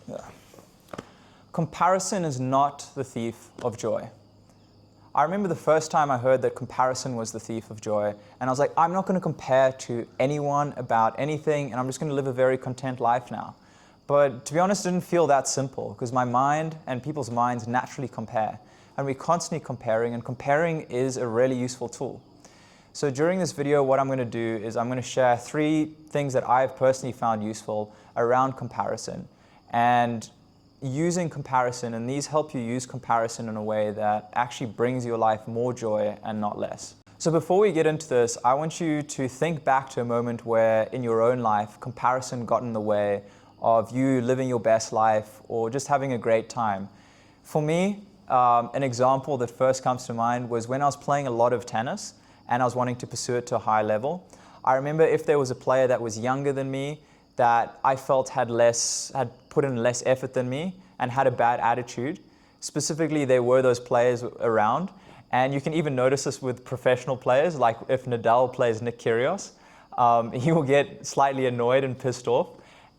Yeah. Comparison is not the thief of joy. I remember the first time I heard that comparison was the thief of joy, and I was like, I'm not going to compare to anyone about anything, and I'm just going to live a very content life now. But to be honest, it didn't feel that simple, because my mind and people's minds naturally compare, and we're constantly comparing, and comparing is a really useful tool. So during this video, what I'm going to do is I'm going to share 3 things that I've personally found useful around comparison, and using comparison, and these help you use comparison in a way that actually brings your life more joy and not less. So before we get into this, I want you to think back to a moment where in your own life, comparison got in the way of you living your best life or just having a great time. For me, an example that first comes to mind was when I was playing a lot of tennis and I was wanting to pursue it to a high level. I remember if there was a player that was younger than me that I felt had put in less effort than me and had a bad attitude. Specifically, there were those players around. And you can even notice this with professional players, like if Nadal plays Nick Kyrgios, he will get slightly annoyed and pissed off.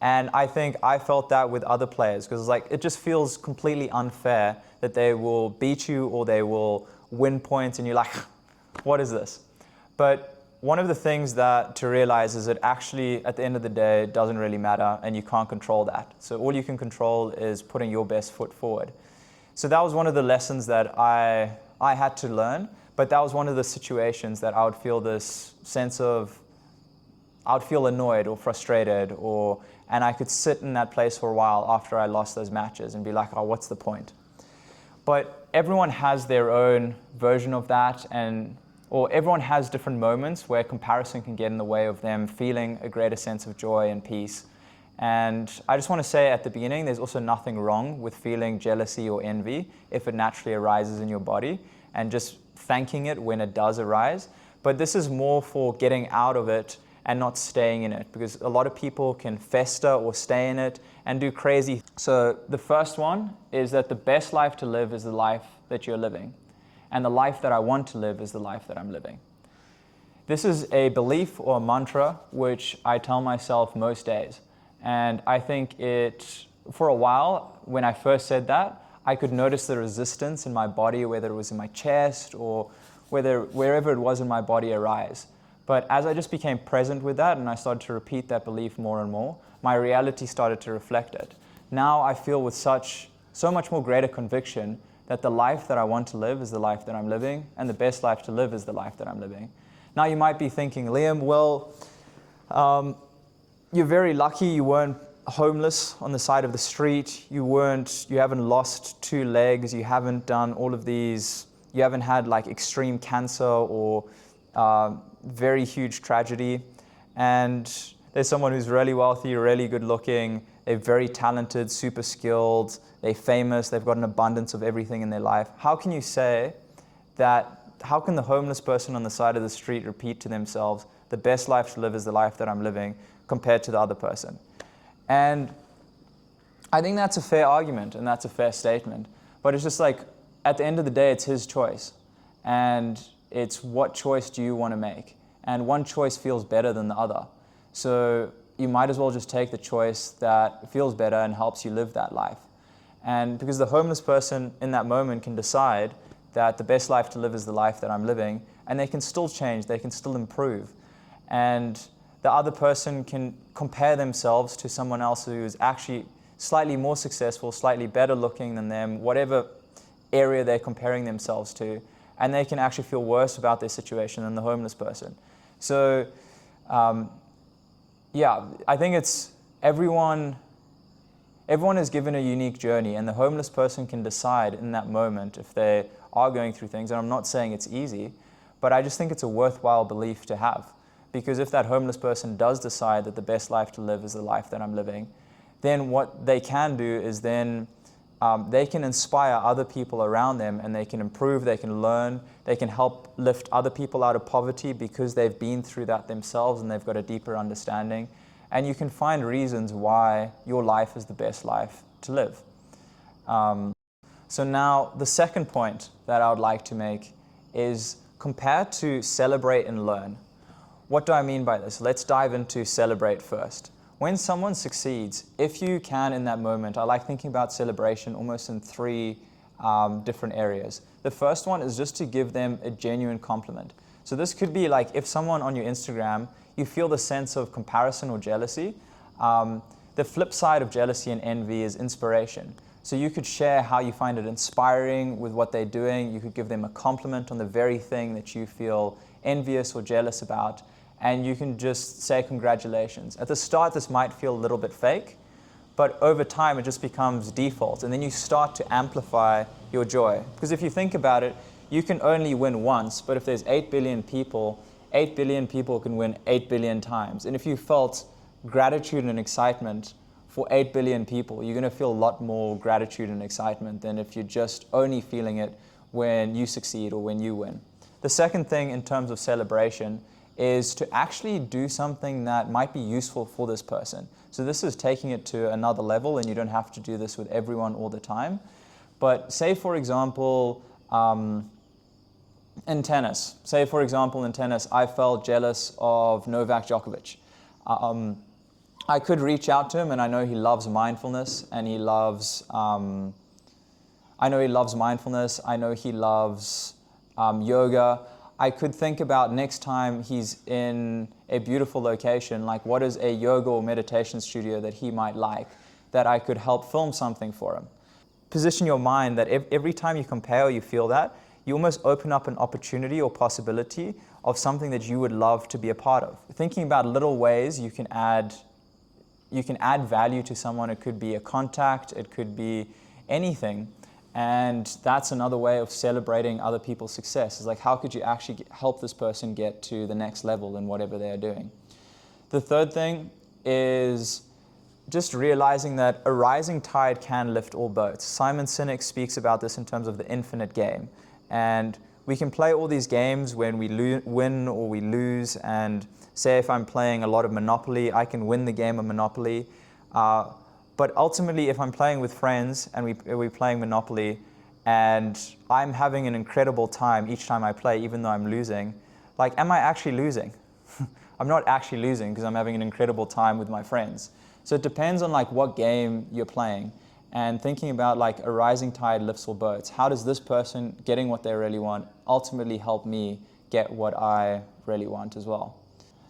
And I think I felt that with other players, because it just feels completely unfair that they will beat you or they will win points and you're like, what is this? But one of the things to realize is that actually, at the end of the day, it doesn't really matter and you can't control that. So all you can control is putting your best foot forward. So that was one of the lessons that I had to learn, but that was one of the situations that I would feel this sense of, I would feel annoyed or frustrated, and I could sit in that place for a while after I lost those matches and be like, oh, what's the point? But everyone has their own version of that, or everyone has different moments where comparison can get in the way of them feeling a greater sense of joy and peace. And I just want to say at the beginning, there's also nothing wrong with feeling jealousy or envy if it naturally arises in your body, and just thanking it when it does arise. But this is more for getting out of it and not staying in it, because a lot of people can fester or stay in it and do crazy. So the first one is that the best life to live is the life that you're living. And the life that I want to live is the life that I'm living. This is a belief or a mantra which I tell myself most days. And I think for a while, when I first said that, I could notice the resistance in my body, whether it was in my chest or wherever it was in my body arise. But as I just became present with that and I started to repeat that belief more and more, my reality started to reflect it. Now I feel with so much more greater conviction that the life that I want to live is the life that I'm living, and the best life to live is the life that I'm living. Now you might be thinking, Liam, well, you're very lucky you weren't homeless on the side of the street, you haven't lost 2 legs, you haven't done all of these, you haven't had like extreme cancer or very huge tragedy, and there's someone who's really wealthy, really good looking, they're very talented, super skilled, they're famous, they've got an abundance of everything in their life. How can you say that, how can the homeless person on the side of the street repeat to themselves, the best life to live is the life that I'm living, compared to the other person? And I think that's a fair argument and that's a fair statement. But it's just like, at the end of the day, it's his choice. And it's what choice do you want to make? And one choice feels better than the other. So you might as well just take the choice that feels better and helps you live that life. And because the homeless person in that moment can decide that the best life to live is the life that I'm living, and they can still change, they can still improve. And the other person can compare themselves to someone else who is actually slightly more successful, slightly better looking than them, whatever area they're comparing themselves to, and they can actually feel worse about their situation than the homeless person. So yeah, I think it's everyone is given a unique journey, and the homeless person can decide in that moment if they are going through things. And I'm not saying it's easy, but I just think it's a worthwhile belief to have. Because if that homeless person does decide that the best life to live is the life that I'm living, then what they can do is then they can inspire other people around them, and they can improve, they can learn, they can help lift other people out of poverty because they've been through that themselves and they've got a deeper understanding. And you can find reasons why your life is the best life to live. So now the second point that I would like to make is compare to celebrate and learn. What do I mean by this? Let's dive into celebrate first. when someone succeeds, if you can in that moment, I like thinking about celebration almost in three different areas. The first one is just to give them a genuine compliment. So this could be like if someone on your Instagram, you feel the sense of comparison or jealousy. The flip side of jealousy and envy is inspiration. So you could share how you find it inspiring with what they're doing. You could give them a compliment on the very thing that you feel envious or jealous about. And you can just say congratulations. At the start, this might feel a little bit fake, but over time, it just becomes default. And then you start to amplify your joy. Because if you think about it, you can only win once, but if there's 8 billion people can win 8 billion times. And if you felt gratitude and excitement for 8 billion people, you're going to feel a lot more gratitude and excitement than if you're just only feeling it when you succeed or when you win. The second thing in terms of celebration is to actually do something that might be useful for this person. So this is taking it to another level, and you don't have to do this with everyone all the time. But say, for example, in tennis, I felt jealous of Novak Djokovic. I could reach out to him, and I know he loves mindfulness, and he loves, I know he loves yoga. I could think about next time he's in a beautiful location, like what is a yoga or meditation studio that he might like, that I could help film something for him. Position your mind that every time you compare or you feel that, you almost open up an opportunity or possibility of something that you would love to be a part of. Thinking about little ways you can add value to someone. It could be a contact, it could be anything. And that's another way of celebrating other people's success. It's like, how could you actually help this person get to the next level in whatever they're doing? The third thing is just realizing that a rising tide can lift all boats. Simon Sinek speaks about this in terms of the infinite game. And we can play all these games when we win or we lose. And say if I'm playing a lot of Monopoly, I can win the game of Monopoly. But ultimately, if I'm playing with friends and we're playing Monopoly and I'm having an incredible time each time I play, even though I'm losing, like, am I actually losing? I'm not actually losing because I'm having an incredible time with my friends. So it depends on like what game you're playing, and thinking about like a rising tide lifts all boats. How does this person getting what they really want ultimately help me get what I really want as well?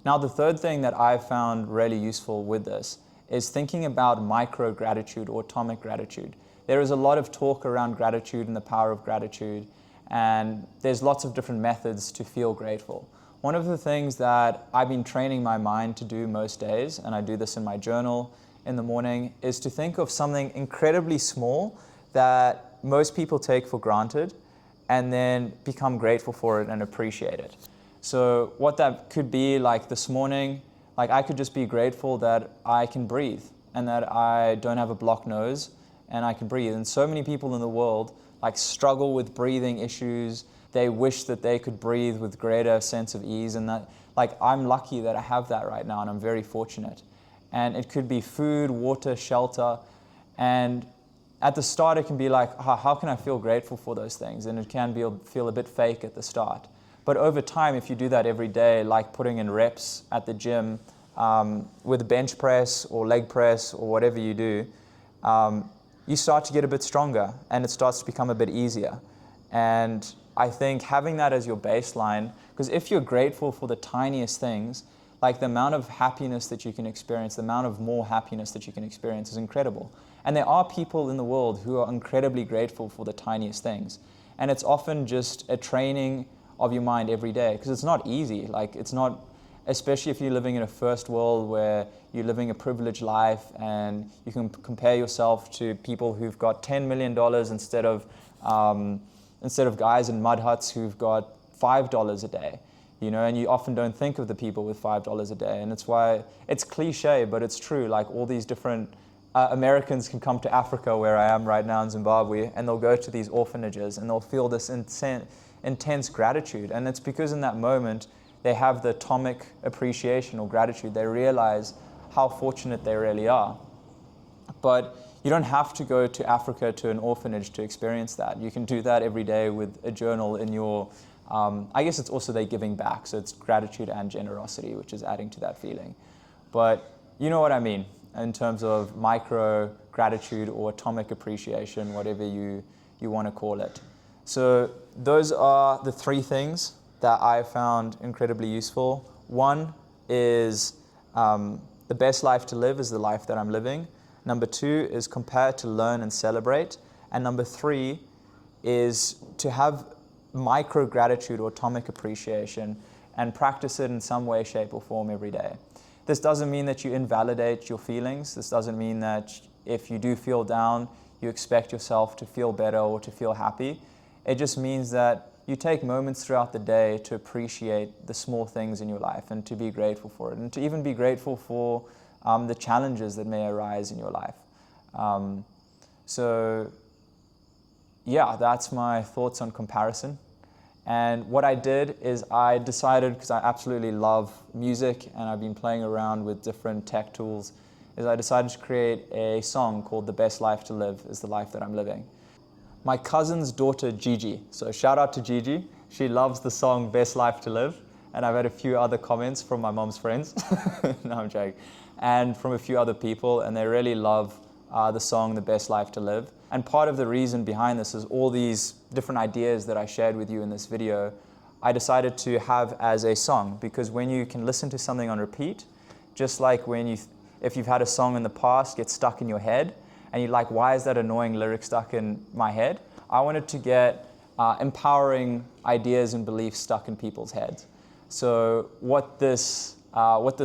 Now, the third thing that I've found really useful with this is thinking about micro gratitude or atomic gratitude. There is a lot of talk around gratitude and the power of gratitude, and there's lots of different methods to feel grateful. One of the things that I've been training my mind to do most days, and I do this in my journal in the morning, is to think of something incredibly small that most people take for granted and then become grateful for it and appreciate it. So what that could be, like this morning, like I could just be grateful that I can breathe and that I don't have a blocked nose and I can breathe. And so many people in the world like struggle with breathing issues. They wish that they could breathe with greater sense of ease, and that, like, I'm lucky that I have that right now, and I'm very fortunate. And it could be food, water, shelter. And at the start, it can be like, how can I feel grateful for those things? And it can feel a bit fake at the start. But over time, if you do that every day, like putting in reps at the gym with a bench press or leg press or whatever you do, you start to get a bit stronger and it starts to become a bit easier. And I think having that as your baseline, because if you're grateful for the tiniest things, like the amount of happiness that you can experience, the amount of more happiness that you can experience is incredible. And there are people in the world who are incredibly grateful for the tiniest things. And it's often just a training of your mind every day, because it's not easy. Like, it's not, especially if you're living in a first world where you're living a privileged life and you can compare yourself to people who've got $10 million instead of guys in mud huts who've got $5 a day, you know, and you often don't think of the people with $5 a day. And it's why it's cliche, but it's true. Like, all these different Americans can come to Africa, where I am right now in Zimbabwe, and they'll go to these orphanages and they'll feel this intense gratitude. And it's because in that moment they have the atomic appreciation or gratitude. They realize how fortunate they really are. But you don't have to go to Africa to an orphanage to experience that. You can do that every day with a journal in your, I guess it's also they're giving back. So it's gratitude and generosity, which is adding to that feeling. But you know what I mean in terms of micro gratitude or atomic appreciation, whatever you want to call it. So those are the three things that I found incredibly useful. One is the best life to live is the life that I'm living. Number two is compare, to learn and celebrate. And number three is to have micro gratitude or atomic appreciation and practice it in some way, shape or form every day. This doesn't mean that you invalidate your feelings. This doesn't mean that if you do feel down, you expect yourself to feel better or to feel happy. It just means that you take moments throughout the day to appreciate the small things in your life and to be grateful for it, and to even be grateful for the challenges that may arise in your life. So yeah, that's my thoughts on comparison. And what I did is I decided, because I absolutely love music and I've been playing around with different tech tools, is I decided to create a song called The Best Life to Live is the Life That I'm Living. My cousin's daughter, Gigi, so shout out to Gigi. She loves the song Best Life to Live. And I've had a few other comments from my mom's friends. No, I'm joking. And from a few other people, and they really love the song The Best Life to Live. And part of the reason behind this is all these different ideas that I shared with you in this video, I decided to have as a song, because when you can listen to something on repeat, just like when if you've had a song in the past get stuck in your head, and you're like, why is that annoying lyric stuck in my head? I wanted to get empowering ideas and beliefs stuck in people's heads. So what this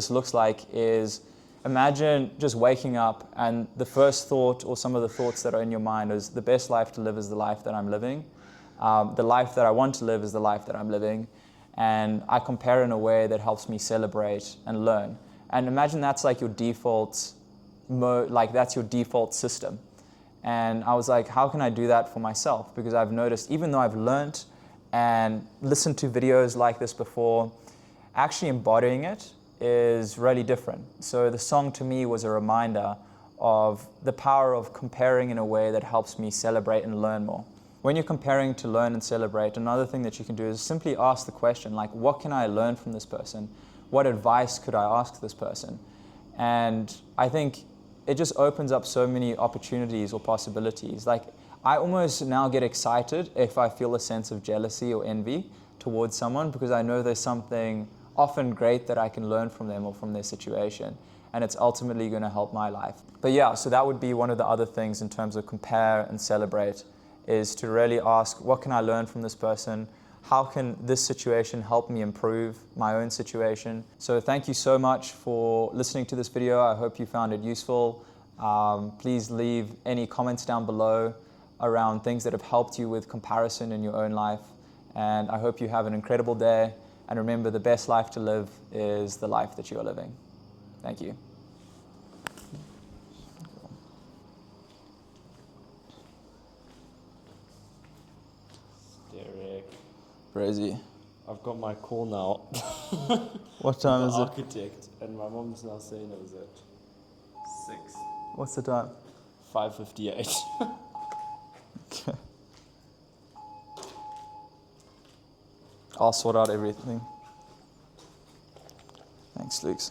looks like is, imagine just waking up and the first thought or some of the thoughts that are in your mind is, the best life to live is the life that I'm living. The life that I want to live is the life that I'm living. And I compare in a way that helps me celebrate and learn. And imagine that's like your default mode, like that's your default system. And I was like, how can I do that for myself? Because I've noticed, even though I've learned and listened to videos like this before, actually embodying it is really different. So the song to me was a reminder of the power of comparing in a way that helps me celebrate and learn more. When you're comparing to learn and celebrate, another thing that you can do is simply ask the question, like, what can I learn from this person? What advice could I ask this person? And I think it just opens up so many opportunities or possibilities. Like, I almost now get excited if I feel a sense of jealousy or envy towards someone, because I know there's something often great that I can learn from them or from their situation, and it's ultimately going to help my life. But yeah, so that would be one of the other things in terms of compare and celebrate, is to really ask, what can I learn from this person? How can this situation help me improve my own situation? So thank you so much for listening to this video. I hope you found it useful. Please leave any comments down below around things that have helped you with comparison in your own life. And I hope you have an incredible day. And remember, the best life to live is the life that you are living. Thank you. Derek. Crazy. I've got my call now. What time is the it? architect, and my mom's now saying it was at 6. What's the time? 5:58. Okay. I'll sort out everything. Thanks, Luke.